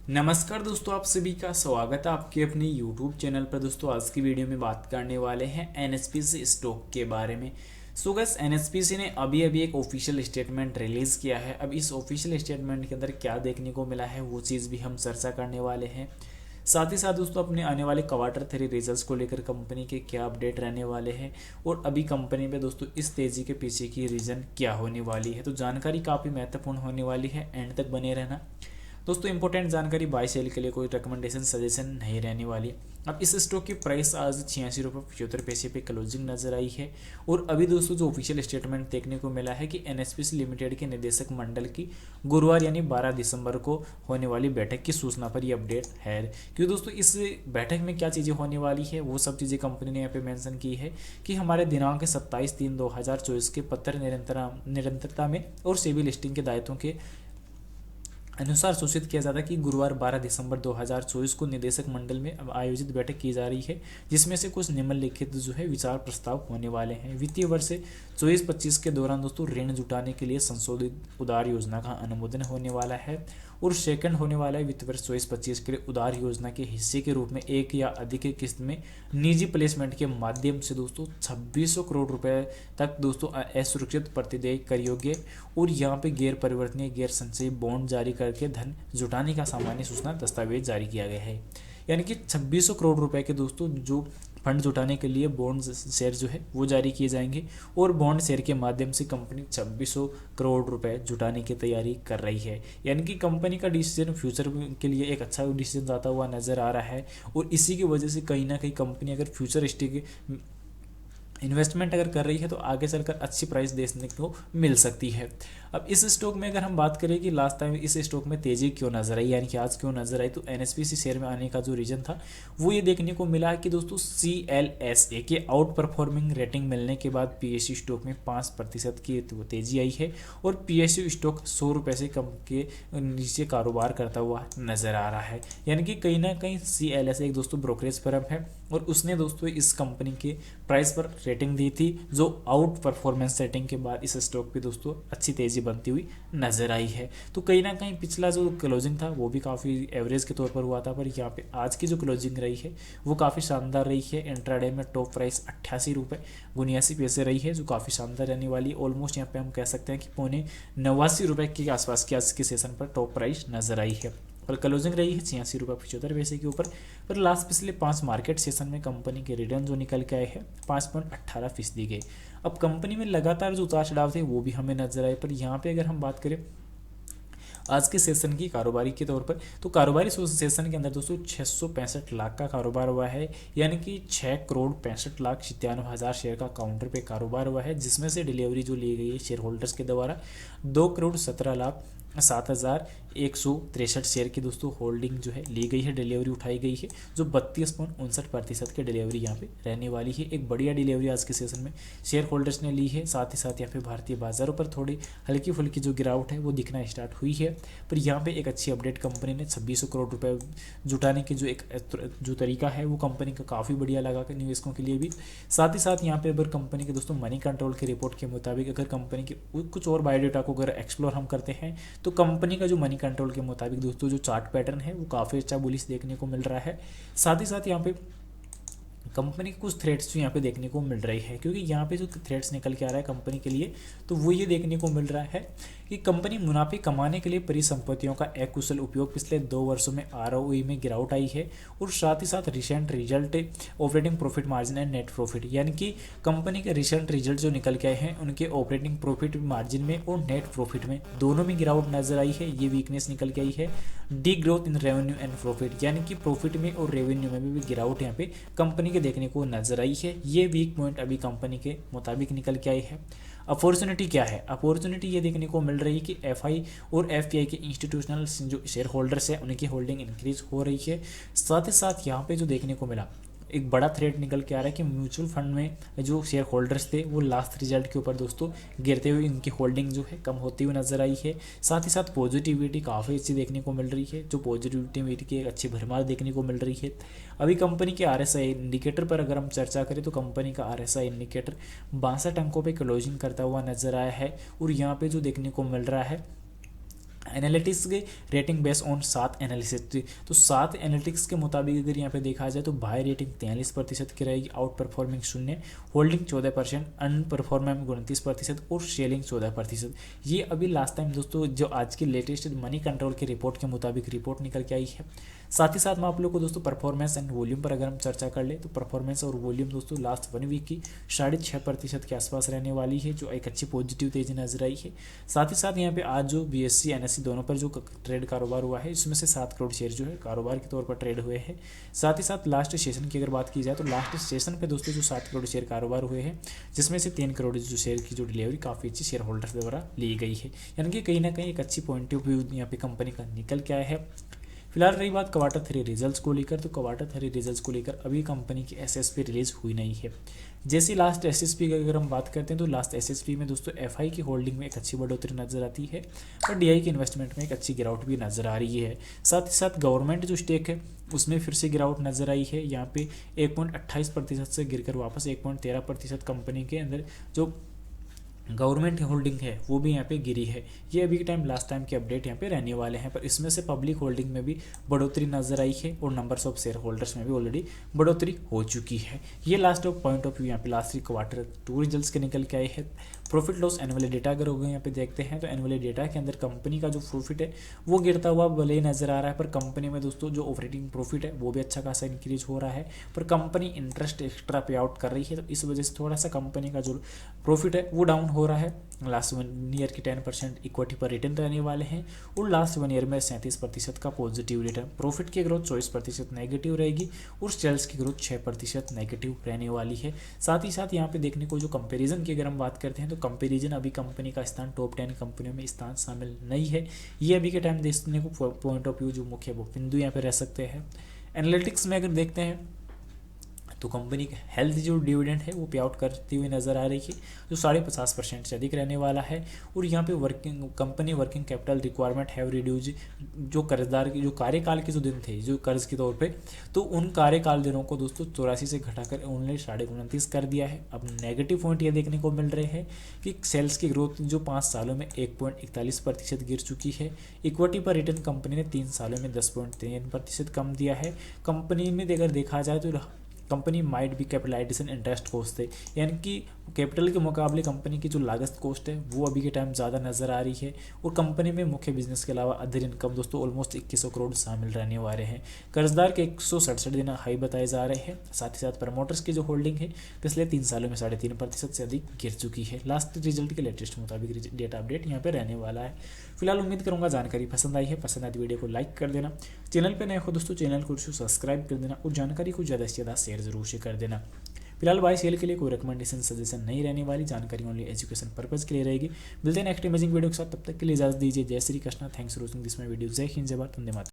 नमस्कार दोस्तों, आप सभी का स्वागत है आपके अपने YouTube चैनल पर। दोस्तों आज की वीडियो में बात करने वाले हैं एनएसपीसी स्टॉक के बारे में। सो गाइस, एनएसपीसी ने अभी एक ऑफिशियल स्टेटमेंट रिलीज़ किया है। अब इस ऑफिशियल स्टेटमेंट के अंदर क्या देखने को मिला है वो चीज़ भी हम चर्चा करने वाले हैं। साथ ही साथ दोस्तों अपने आने वाले क्वार्टर 3 रिजल्ट्स को लेकर कंपनी के क्या अपडेट रहने वाले हैं और अभी कंपनी पे दोस्तों इस तेज़ी के पीछे की रीज़न क्या होने वाली है। तो जानकारी काफ़ी महत्वपूर्ण होने वाली है, एंड तक बने रहना। दोस्तों इंपॉर्टेंट जानकारी, बाय सेल के लिए कोई रिकमेंडेशन सजेशन नहीं रहने वाली। अब इस स्टॉक की प्राइस आज 86 रुपये 75 पैसे पे क्लोजिंग नजर आई है। और अभी दोस्तों जो ऑफिशियल स्टेटमेंट देखने को मिला है कि एनएसपीसी लिमिटेड के निदेशक मंडल की गुरुवार यानी 12 दिसंबर को होने वाली बैठक की सूचना पर ये अपडेट है। क्योंकि दोस्तों इस बैठक में क्या चीज़ें होने वाली है वो सब चीज़ें कंपनी ने यहाँ पे मेंशन की है कि हमारे दिनांक 27/3/2024 के पत्र निरंतरता में और सेबी लिस्टिंग के दायित्वों के अनुसार सूचित किया जाता है कि गुरुवार 12 दिसंबर 2024 को निदेशक मंडल में अब आयोजित बैठक की जा रही है, जिसमें से कुछ निम्नलिखित जो है विचार प्रस्ताव होने वाले हैं। वित्तीय वर्ष 24-25 के दौरान दोस्तों ऋण जुटाने के लिए संशोधित उदार योजना का अनुमोदन होने वाला है। और सेकंड होने वाला है वित्त वर्ष 24-25 के लिए उदार योजना के हिस्से के रूप में एक या अधिक किस्त में निजी प्लेसमेंट के माध्यम से दोस्तों 2600 करोड़ रुपए तक दोस्तों असुरक्षित प्रतिदेय कर योग्य और यहाँ पे गैर परिवर्तनीय गैर संचयी बॉन्ड जारी करके धन जुटाने का सामान्य सूचना दस्तावेज जारी किया गया है। यानी कि 2600 करोड़ रुपए के दोस्तों जो फंड जुटाने के लिए बॉन्ड शेयर जो है वो जारी किए जाएंगे और बॉन्ड शेयर के माध्यम से कंपनी 2600 करोड़ रुपए जुटाने की तैयारी कर रही है। यानी कि कंपनी का डिसीजन फ्यूचर के लिए एक अच्छा डिसीजन जाता हुआ नजर आ रहा है। और इसी की वजह से कहीं ना कहीं कंपनी अगर फ्यूचरिस्टिक इन्वेस्टमेंट अगर कर रही है तो आगे चलकर अच्छी प्राइस देखने को मिल सकती है। अब इस स्टॉक में अगर हम बात करें कि लास्ट टाइम इस स्टॉक में तेजी क्यों नजर आई, यानी कि आज क्यों नजर आई, तो एनएसपीसी शेयर में आने का जो रीजन था वो ये देखने को मिला है कि दोस्तों CLSA के आउट परफॉर्मिंग रेटिंग मिलने के बाद PSU स्टॉक में 5% की तेजी आई है और PSU स्टॉक 100 रुपये से कम के नीचे कारोबार करता हुआ नजर आ रहा है। यानी कि कहीं ना कहीं CLSA एक दोस्तों ब्रोकरेज फर्म है और उसने दोस्तों इस कंपनी के प्राइस पर रेटिंग दी थी, जो आउट परफॉर्मेंस रेटिंग के बाद इस स्टॉक पे दोस्तों अच्छी तेजी बनती हुई नजर आई है। तो कहीं ना कहीं पिछला जो क्लोजिंग था वो भी काफ़ी एवरेज के तौर पर हुआ था, पर यहाँ पे आज की जो क्लोजिंग रही है वो काफ़ी शानदार रही है। इंट्राडे में टॉप प्राइस 88 रुपये 79 पैसे रही है, जो काफ़ी शानदार रहने वाली। ऑलमोस्ट यहाँ पे हम कह सकते हैं कि 89 रुपये के आसपास की आज के सेशन पर टॉप प्राइस नजर आई है और क्लोजिंग रही है 86 रुपये 75 पैसे के ऊपर। पर लास्ट पिछले 5 मार्केट सेशन में कंपनी के रिटर्न जो निकल के आए हैं 5.18% गए। अब कंपनी में लगातार जो उतार चढ़ाव थे वो भी हमें नजर आए, पर यहाँ पे अगर हम बात करें आज के सेशन की कारोबारी के तौर पर, तो कारोबारी सेशन के अंदर दोस्तों 665 लाख का कारोबार हुआ है। यानी कि 6,65,97,000 शेयर का काउंटर पे कारोबार हुआ है, जिसमें से डिलीवरी जो ली गई है शेयर होल्डर्स के द्वारा 2,17,07,163 शेयर की दोस्तों होल्डिंग जो है ली गई है, डिलीवरी उठाई गई है, जो 32.59% की डिलीवरी यहाँ पे रहने वाली है। एक बढ़िया डिलीवरी आज के सेशन में शेयर होल्डर्स ने ली है। साथ ही साथ यहाँ पे भारतीय बाजारों पर थोड़ी हल्की फुल्की जो गिरावट है वो दिखना स्टार्ट हुई है, पर यहाँ पे एक अच्छी अपडेट कंपनी ने 2600 करोड़ रुपए जुटाने की जो तरीका है वो कंपनी का काफ़ी बढ़िया लगा निवेशकों के लिए भी। साथ ही साथ यहाँ पे अगर कंपनी के दोस्तों मनी कंट्रोल की रिपोर्ट के मुताबिक अगर कंपनी के कुछ और बायोडेटा को अगर एक्सप्लोर हम करते हैं तो कंपनी का जो मनी कंट्रोल के मुताबिक दोस्तों जो चार्ट पैटर्न है वो काफ़ी अच्छा बुलिश देखने को मिल रहा है। साथ ही साथ यहाँ पे कंपनी के कुछ थ्रेड्स जो यहाँ पे देखने को मिल रही है, क्योंकि यहाँ पे जो थ्रेड्स निकल के आ रहा है कंपनी के लिए तो वो ये देखने को मिल रहा है कि कंपनी मुनाफे कमाने के लिए परिसंपत्तियों का अकुशल उपयोग पिछले 2 वर्षों में ROE में गिरावट आई है। और साथ ही साथ recent result operating profit margin and net profit, यानी कि कंपनी के रिसेंट रिजल्ट जो निकल के आए हैं उनके ऑपरेटिंग प्रॉफिट मार्जिन में और नेट प्रॉफिट में दोनों में गिरावट नजर आई है। ये वीकनेस निकल के आई है। D growth in revenue and profit, यानी कि प्रॉफिट में और रेवेन्यू में भी गिरावट यहाँ पे कंपनी के देखने को नजर आई है। ये वीक पॉइंट अभी कंपनी के मुताबिक निकल के आई है। अपॉर्चुनिटी क्या है? अपॉर्चुनिटी ये देखने को मिल रही है कि FI और FPI के इंस्टीट्यूशनल जो शेयर होल्डर्स है उनकी होल्डिंग इंक्रीज हो रही है। साथ ही साथ यहाँ पे जो देखने को मिला एक बड़ा थ्रेड निकल के आ रहा है कि म्यूचुअल फंड में जो शेयर होल्डर्स थे वो लास्ट रिजल्ट के ऊपर दोस्तों गिरते हुए इनकी होल्डिंग जो है कम होती हुई नजर आई है। साथ ही साथ पॉजिटिविटी काफ़ी अच्छी देखने को मिल रही है, जो पॉजिटिविटी की एक अच्छी भरमार देखने को मिल रही है। अभी कंपनी के RSI इंडिकेटर पर अगर हम चर्चा करें तो कंपनी का RSI इंडिकेटर 62 अंकों पर क्लोजिंग करता हुआ नजर आया है। और यहाँ पे जो देखने को मिल रहा है एनालिटिक्स के रेटिंग बेस्ड ऑन 7 एनालिसिस। तो 7 एनालिटिक्स के मुताबिक अगर यहाँ पे देखा जाए तो बाय रेटिंग 43% की रहेगी, आउट परफॉर्मिंग 0, होल्डिंग 14%, अनपरफॉर्मिंग 29% और शेयरिंग 14%। ये अभी लास्ट टाइम दोस्तों जो आज की लेटेस्ट मनी कंट्रोल की रिपोर्ट के मुताबिक रिपोर्ट निकल के आई है। साथ ही साथ मैं आप लोग को दोस्तों परफॉर्मेंस एंड वॉल्यूम पर अगर हम चर्चा कर ले तो परफॉर्मेंस और वॉल्यूम दोस्तों लास्ट 1 वीक की 6.5% के आसपास रहने वाली है, जो एक अच्छी पॉजिटिव तेजी नजर आई है। साथ ही साथ यहाँ पे आज जो BSE NSE दोनों पर जो ट्रेड कारोबार हुआ है, इसमें से 7 करोड़ शेयर जो है कारोबार के तौर पर ट्रेड हुए हैं। साथ ही साथ लास्ट सेशन की अगर बात की जाए तो लास्ट सेशन पे दोस्तों जो 7 करोड़ शेयर कारोबार हुए हैं, जिसमें से 3 करोड़ जो शेयर की जो डिलीवरी काफ़ी अच्छी शेयर होल्डर्स द्वारा ली गई है, यानी कि कहीं ना कहीं एक अच्छी पॉइंट ऑफ व्यू यहाँ पे कंपनी का निकल के आया है। फिलहाल रही बात क्वार्टर 3 रिजल्ट्स को लेकर, तो क्वार्टर 3 रिजल्ट्स को लेकर अभी कंपनी की SSP रिलीज हुई नहीं है। जैसी लास्ट SSP की अगर हम बात करते हैं तो लास्ट SSP में दोस्तों FI की होल्डिंग में एक अच्छी बढ़ोतरी नजर आती है और DI की इन्वेस्टमेंट में एक अच्छी गिरावट भी नजर आ रही है। साथ ही साथ गवर्नमेंट जो स्टेक है उसमें फिर से गिरावट नजर आई है, यहाँ पे 1.28% से गिरकर वापस 1.13% कंपनी के अंदर जो गवर्नमेंट होल्डिंग है वो भी यहाँ पे गिरी है। ये अभी के टाइम लास्ट टाइम के अपडेट यहाँ पे रहने वाले हैं, पर इसमें से पब्लिक होल्डिंग में भी बढ़ोतरी नजर आई है और नंबर्स ऑफ शेयर होल्डर्स में भी ऑलरेडी बढ़ोतरी हो चुकी है। ये last of point of view यहाँ पे लास्ट क्वार्टर 2 रिजल्ट्स के निकल के आए हैं। प्रॉफिट लॉस एनुअल डेटा अगर होगा यहाँ पे देखते हैं तो एनुअल डेटा के अंदर कंपनी का जो प्रॉफिट है वो गिरता हुआ भले ही नजर आ रहा है, पर कंपनी में दोस्तों जो ऑपरेटिंग प्रॉफिट है वो भी अच्छा खासा इंक्रीज हो रहा है, पर कंपनी इंटरेस्ट एक्स्ट्रा पे आउट कर रही है, तो इस वजह से थोड़ा सा कंपनी का जो प्रॉफिट है वो डाउन हो रहा है। लास्ट 1 ईयर की 10% इक्विटी पर रिटर्न रहने वाले हैं और लास्ट 1 ईयर में 37% का पॉजिटिव रिटर्न। प्रॉफिट की ग्रोथ 24% नेगेटिव रहेगी और सेल्स की ग्रोथ 6% नेगेटिव रहने वाली है। साथ ही साथ यहाँ पे देखने को जो कंपैरिजन की अगर हम बात करते हैं तो कंपैरिजन अभी कंपनी का स्थान टॉप 10 कंपनियों में स्थान शामिल नहीं है। ये अभी के टाइम देखने को पॉइंट ऑफ व्यू जो मुख्य वो बिंदु यहाँ पे रह सकते हैं। एनालिटिक्स में अगर देखते हैं तो कंपनी का हेल्थ जो डिविडेंड है वो पे आउट करती हुई नजर आ रही है, जो 50% से अधिक रहने वाला है। और यहाँ पे company working capital requirement have reduce, जो कर्जदार की जो कार्यकाल के जो दिन थे जो कर्ज के तौर पे, तो उन कार्यकाल दिनों को दोस्तों 84 से घटाकर उन्होंने 29.5 कर दिया है। अब नेगेटिव पॉइंट ये देखने को मिल रहे हैं कि सेल्स की ग्रोथ जो 5 सालों में 1.41% गिर चुकी है। इक्विटी पर रिटर्न कंपनी ने 3 सालों में 10.3% कम दिया है। कंपनी में अगर देखा जाए तो कंपनी माइट भी कैपिटलाइजेशन इंटरेस्ट कॉस्ट है, यानी कि कैपिटल के मुकाबले कंपनी की जो लागत कॉस्ट है वो अभी के टाइम ज़्यादा नजर आ रही है। और कंपनी में मुख्य बिजनेस के अलावा अदर इनकम दोस्तों ऑलमोस्ट 2100 करोड़ शामिल रहने वाले हैं। कर्जदार के 167 दिन हाई बताए जा रहे हैं। साथ ही साथ प्रमोटर्स की जो होल्डिंग है पिछले 3 सालों में 3.5% से अधिक गिर चुकी है। लास्ट रिजल्ट के लेटेस्ट मुताबिक डेटा अपडेट यहाँ पे रहने वाला है। फिलहाल उम्मीद करूंगा जानकारी पसंद आई है। पसंद आई वीडियो को लाइक कर देना, चैनल पे नए हो दोस्तों चैनल को सब्सक्राइब कर देना और जानकारी को ज़्यादा से ज़्यादा शेयर जरूर से कर देना। फिलहाल बाय सेल के लिए कोई रिकमेंडेशन सजेशन नहीं रहने वाली, जानकारी ओनली एजुकेशन पर्पज के लिए रहेगी। मिलते हैं नेक्स्ट इमेजिंग वीडियो के साथ, तब तक के लिए इजाजत दीजिए। जय Shri Krishna, thanks for watching this my video. जय हिंद, जय भारत, वंदे मातरम।